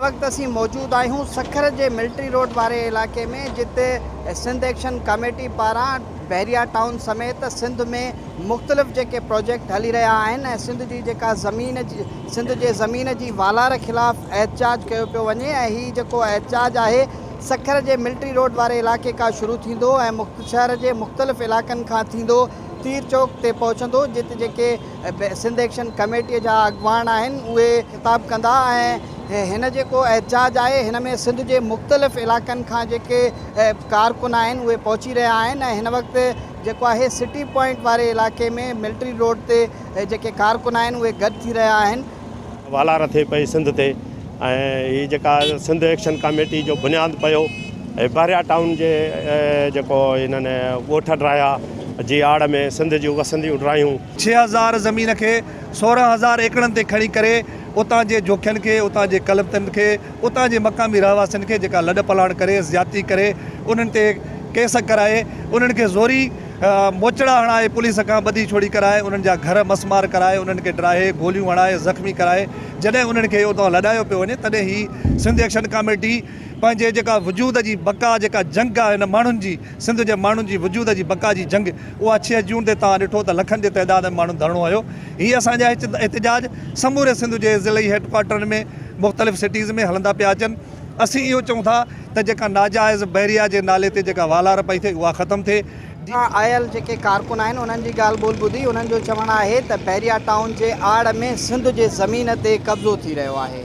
वक्त असी मौजूद आहियूं सखर जे मिलिट्री रोड वारे इलाके में, जिते सिंध एक्शन कमेटी पारां बहरिया टाउन समेत सिंध में मुख़्तलिफ़ जेके प्रोजेक्ट हली रहा आहिनि ऐं सिंध जी जेका सिंध जे ज़मीन जी वालार ख़िलाफ़ एहतजाज कयो पियो वञे। ऐं हीउ जेको एहतजाज आहे सखर जे मिलिट्री रोड वारे इलाके खां शुरू थींदो ऐं शहर जे मुख़्तलिफ़ इलाक़नि खां थींदो तीर चौक ते पहुचंदो, जिते जेके सिंध एक्शन कमेटीअ जा अॻवान आहिनि उहे ख़िताब कंदा। ऐं हिन जेको एहतजाज आहे हिन में सिंध जे मुख़्तलिफ़ इलाक़नि खां जेके कारकुन आहिनि उहे पहुची रहिया आहिनि। ऐं हिन वक़्तु जेको आहे सिटी पॉइंट वारे इलाके में मिलिट्री रोड ते जेके कारकुन आहिनि उहे गॾु थी रहिया आहिनि। वालार थिए पई सिंध ते ऐं हीअ जेका सिंध एक्शन कमेटी जो बुनियादु पियो बहरिया टाउन जे जेको इन्हनि ॻोठ ड्राया जी आड़ में सिंध जूं वसंदियूं ड्रायूं 6000 ज़मीन के 16000 एकड़नि ते खणी करे उतां जे जोखियनि खे, उतां जे कलबतनि खे, उतां जे मक़ामी रहवासियुनि खे जेका लॾ पलाण करे ज़्यादती करे उन्हनि ते केस कराए, उन्हनि खे ज़ोरी मोचड़ा हणाए, पुलिस खां ॿधी छोड़ी कराए, उन्हनि जा घर मसमार कराए, उन्हनि खे ड्राहे गोलियूं हणाए ज़ख़्मी कराए, जॾहिं उन्हनि खे उतां लॾायो पियो वञे तॾहिं ही सिंध एक्शन कमेटी पंहिंजे जेका वजूद जी बका जेका जंग आहे हिन माण्हुनि जी, सिंध जे माण्हुनि जी वजूद जी बका जी जंग, उहा 6 जून ते तव्हां ॾिठो त लखनि जे तइदाद में माण्हू धरणो हुयो। हीअ असांजा एहतजाज समूरे सिंध जे ज़िलई हेडक्वार्टरनि में मुख़्तलिफ़ सिटीज़ में हलंदा पिया अचनि। असीं इहो चऊं था त जेका नाजाइज़ बहरिया जे नाले ते जेका वालार पई थिए उहा ख़तमु थिए। आयल जेके कारकुन आहिनि उन्हनि जी ॻाल्हि ॿोल ॿुधी, उन्हनि जो चवणु आहे त बहरिया टाउन जे आड़ में सिंध जे ज़मीन ते कब्ज़ो थी रहियो आहे।